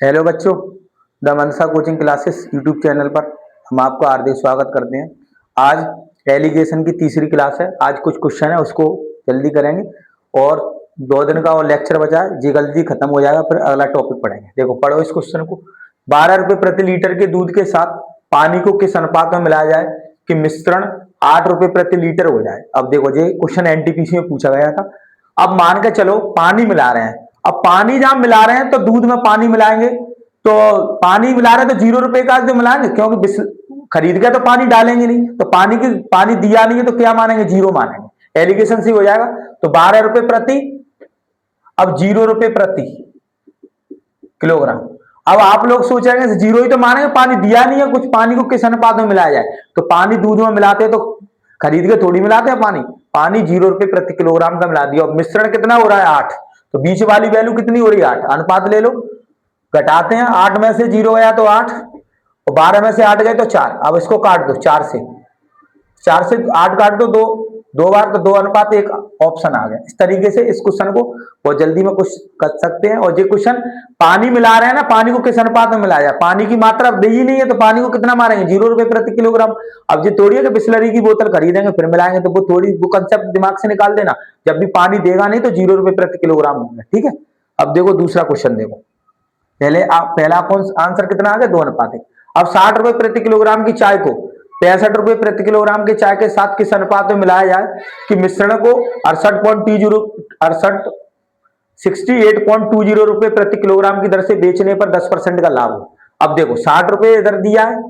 Hello बच्चों, the Mansa coaching classes YouTube channel पर हम आपका हार्दिक स्वागत करते हैं। आज एलिगेशन की तीसरी क्लास है। आज कुछ क्वेश्चन है उसको जल्दी करेंगे और 2 दिन का और लेक्चर बचा है, जी जल्दी खत्म हो जाएगा, फिर अगला टॉपिक पढ़ेंगे। देखो पढ़ो इस क्वेश्चन को। 12 रुपये प्रति लीटर के दूध के साथ पानी को किस अनुपात में मिलाया जाए कि मिश्रण 8 रुपये प्रति लीटर हो जाए। अब देखो ये क्वेश्चन एनटीपीसी में पूछा गया था। अब मान के चलो पानी मिला रहे हैं। अब पानी जहां मिला रहे हैं तो दूध में पानी मिलाएंगे, तो पानी मिला रहे हैं तो 0 रुपए का जो मिलाएंगे, क्योंकि खरीद के तो पानी डालेंगे नहीं, तो पानी दिया नहीं है तो क्या मानेंगे, 0 मानेंगे। एलिगेशन से हो जाएगा। तो 12 रुपए प्रति, अब 0 रुपए प्रति किलोग्राम। अब आप लोग सोचेंगे 0 ही तो मानेंगे, पानी दिया नहीं है, कुछ पानी को किस अनुपात में मिलाया जाए। तो पानी दूध में मिलाते हैं तो खरीद के थोड़ी मिलाते हैं पानी 0 रुपए प्रति किलोग्राम का मिला दिया। और मिश्रण कितना हो रहा है, 8। तो बीच वाली वैल्यू कितनी हो रही है, 8। अनुपात ले लो, घटाते हैं। 8 में से 0 गया तो 8, और 12 में से 8 गए तो 4। अब इसको काट दो, 4 से 8 काट दो, दो बार, तो 2:1 ऑप्शन आ गया। इस तरीके से इस क्वेश्चन को बहुत जल्दी में कुछ कर सकते हैं। और ये क्वेश्चन पानी मिला रहे हैं ना, पानी को किस अनुपात में मिलाया जाए। पानी की मात्रा दी ही नहीं है तो पानी को कितना मारेंगे, 0 रुपए प्रति किलोग्राम। अब ये थोड़ी है कि बिस्लरी की बोतल खरीदेंगे फिर मिलाएंगे, तो वो कंसेप्ट दिमाग से निकाल देना। जब भी पानी देगा नहीं तो 0 रुपए प्रति किलोग्राम होंगे, ठीक है। अब देखो दूसरा क्वेश्चन देखो। पहला आंसर कितना आ गया, 2:1। अब 60 रुपए प्रति किलोग्राम की चाय को 65 रुपए प्रति किलोग्राम के चाय के साथ किस अनुपात में मिलाया जाए कि मिश्रण को 68.20 रुपए प्रति किलोग्राम की दर से बेचने पर 10% का लाभ हो। अब देखो 60 रुपए इधर दिया है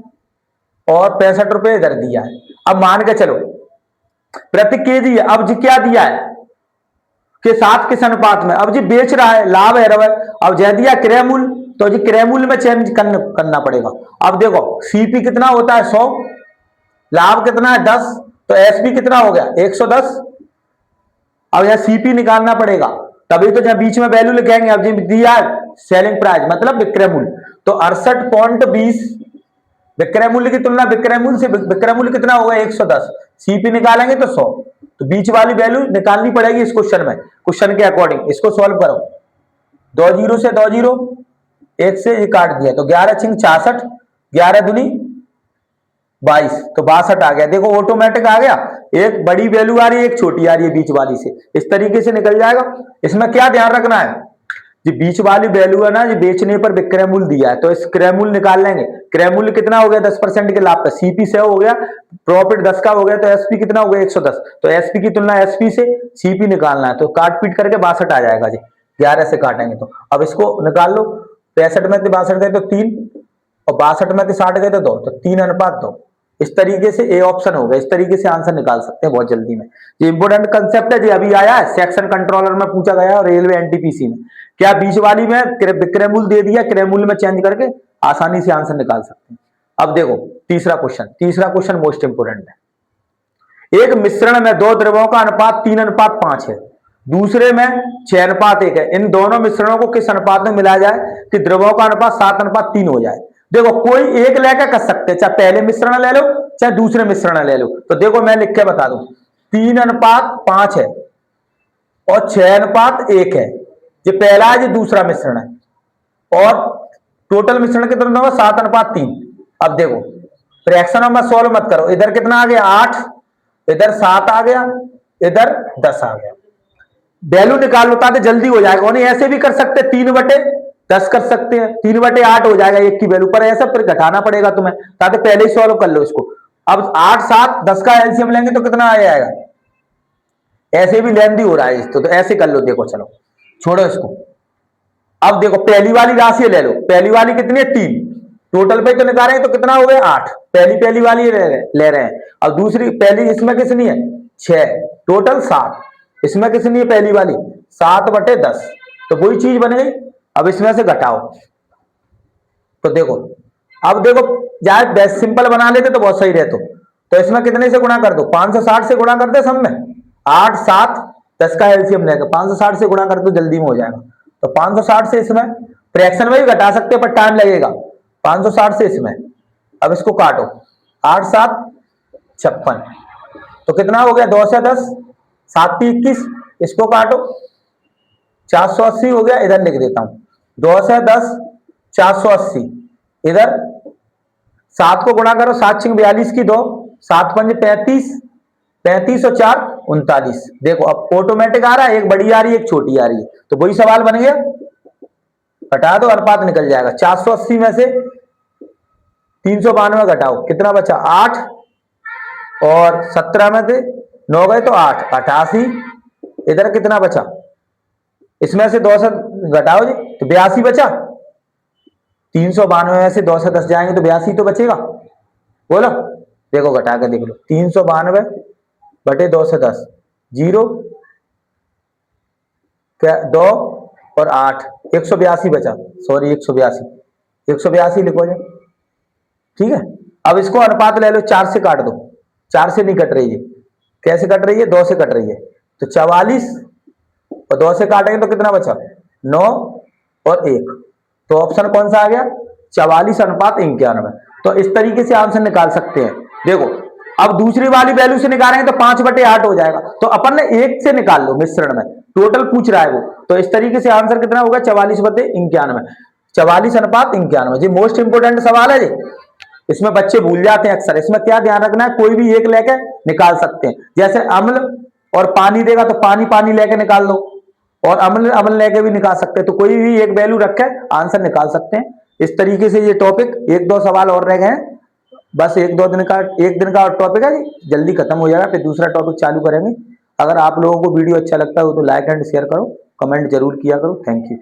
और 65 रुपए इधर दिया है। अब मान के चलो प्रति केजी है। अब जी क्या दिया है के साथ किस अनुपात में, अब जी बेच रहा है, लाभ है रवा। अब जय दिया क्रय मूल्य, तो जी क्रय मूल्य में चेंज करना पड़ेगा। अब देखो सीपी कितना होता है, 100, लाभ कितना है 10, तो एसपी कितना हो गया, 110। अब यह सीपी निकालना पड़ेगा, तभी तो जब बीच में वैल्यू लिखेंगे। अब जी दिया सेलिंग प्राइस मतलब विक्रय मूल्य, तो 68.20 विक्रय मूल्य की तुलना विक्रय मूल्य से, विक्रय मूल्य कितना होगा 110, सीपी निकालेंगे तो 100। तो बीच वाली वैल्यू निकालनी पड़ेगी इस क्वेश्चन में, क्वेश्चन के अकॉर्डिंग। इसको सॉल्व करो, 2 0 से 2 0, 1 से ये काट दिया तो 11 छिंग 66, 11 दूनी 22, तो 62 आ गया। देखो ऑटोमेटिक आ गया, एक बड़ी वैल्यू आ रही है, एक छोटी आ रही है बीच वाली से। इस तरीके से निकल जाएगा। इसमें क्या ध्यान रखना है, जो बीच वाली वैल्यू है ना, जो बेचने पर विक्रय मूल्य दिया है, तो इस क्रय मूल्य निकाल लेंगे। क्रय मूल्य कितना हो गया, 10% के लाभ पे, सीपी 100 हो गया, प्रॉफिट 10 का हो गया, तो एसपी कितना हो गया 110। तो एसपी की तुलना एसपी से सीपी निकालना है, तो काट पीट करके 62 आ जाएगा जी, 11 से काटेंगे तो। अब इसको निकाल लो, 65 में से 62 गए तो 3, और 62 में से 60 गए तो 2, तो 3:2। इस तरीके से ए ऑप्शन हो गया। इस तरीके से आंसर निकाल सकते हैं बहुत जल्दी में। ये इंपोर्टेंट कंसेप्ट है जी, अभी आया है सेक्शन कंट्रोलर में पूछा गया है और रेलवे एनटीपीसी में। क्या बीच वाली में विक्रय मूल्य दे दिया, क्रय मूल्य में चेंज करके आसानी से आंसर निकाल सकते हैं। अब देखो तीसरा क्वेश्चन मोस्ट इंपोर्टेंट है। एक मिश्रण में 2 द्रवों का अनुपात 3:5 है, दूसरे में 6:1 है। इन दोनों मिश्रणों को किस अनुपात में मिलाया जाए कि द्रवों का अनुपात 7:3 हो जाए। देखो कोई एक लेकर कर सकते हैं, चाहे पहले मिश्रण ले लो चाहे दूसरे मिश्रण ले लो। तो देखो मैं लिख के बता दूं, 3:5 है और 6:1 है। ये पहला है, ये दूसरा मिश्रण है, और टोटल मिश्रण कितना होगा 7:3। अब देखो फ्रैक्शन में सॉल्व मत करो, इधर कितना आ गया 8, इधर 7 आ गया, इधर 10 आ गया। वैल्यू निकाल लो ताकि जल्दी हो जाएगा। नहीं ऐसे भी कर सकते, 3/10 कर सकते हैं, 3/8 हो जाएगा एक की वैल्यू पर, ऐसा फिर घटाना पड़ेगा तुम्हें, ताकि पहले ही सॉल्व कर लो इसको। अब 8 7 10 का एलसीएम लेंगे तो कितना आ जाएगा, ऐसे भी लेंदी हो रहा है इसको, तो ऐसे कर लो। देखो चलो छोड़ो इसको। अब देखो पहली वाली राशि ले लो, पहली वाली कितनी है 3, टोटल पे तो निकाल रहे हैं तो कितना हो गया 8, पहली वाली ले रहे हैं। अब दूसरी पहली इसमें कितनी है 6, टोटल 7, इसमें कितनी है पहली वाली 7/10, तो वही चीज बन गई। अब इसमें से घटाओ, तो देखो अब देखो यार सिंपल बना लेते तो बहुत सही रहते। तो इसमें कितने से गुणा कर दो, 560 से गुणा कर दे सब में, 8 7 10 का एलसीएम लेकर 560 से गुणा कर दो, जल्दी में हो जाएगा। तो 560 से इसमें फ्रैक्शन में भी घटा सकते हैं पर टाइम लगेगा, 560 से इसमें। अब इसको काटो, 8 7 56, तो कितना हो गया 2 से 10 7 21, इसको काटो 480 हो गया। इधर लिख देता हूं 2 से 10 480, इधर 7 को गुणा करो, 7 6 42 की 2, 7 5 35, 35 और 4 39। देखो अब ऑटोमेटिक आ रहा है, एक बड़ी आ रही है एक छोटी आ रही है, तो वही सवाल बन गया, घटा दो अनुपात निकल जाएगा। 480 में से 392 घटाओ, कितना बचा 8, और 17 में से 9 गए तो 8, 88। इधर कितना बचा, इसमें से 2 से घटाओ जी तो 82 बचा। 392 में से 2 से 10 जाएंगे तो 82 तो बचेगा, बोलो। देखो घटा के देख लो, 392 बटे 2 से 10, 0 क्या 2 और 8, 182 बचा, सॉरी 182, 182 लिखो जी, ठीक है। अब इसको अनुपात ले लो, 4 से काट दो, 4 से नहीं कट रही है, कैसे कट रही है, 2 से कट रही है, तो 44 और 2 से काटेंगे तो कितना बचा 9 और 1, तो ऑप्शन कौन सा आ गया 44 अनुपात 91। तो इस तरीके से आंसर निकाल सकते हैं। देखो अब दूसरी वाली वैल्यू से निकालेंगे तो 5/8 हो जाएगा, तो अपन ने 1 से निकाल लो, मिश्रण में टोटल पूछ रहा है वो, तो इस तरीके से आंसर कितना होगा 44/91, 44 अनुपात 91 जी। मोस्ट इंपोर्टेंट सवाल है जी, इसमें बच्चे भूल जाते हैं अक्सर। इसमें क्या ध्यान रखना है, कोई भी एक लेके निकाल सकते हैं, जैसे अम्ल और पानी देगा तो पानी पानी लेके निकाल लो, और अम्ल अम्ल लेके भी निकाल सकते हैं, तो कोई भी एक वैल्यू रख के आंसर निकाल सकते हैं। इस तरीके से ये टॉपिक, 1-2 सवाल और रह गए हैं, बस 1-2 दिन का, 1 दिन का टॉपिक है, जल्दी खत्म हो जाएगा, फिर दूसरा टॉपिक चालू करेंगे। अगर आप लोगों को वीडियो अच्छा लगता है तो लाइक एंड शेयर करो, कमेंट जरूर किया करो। Thank you.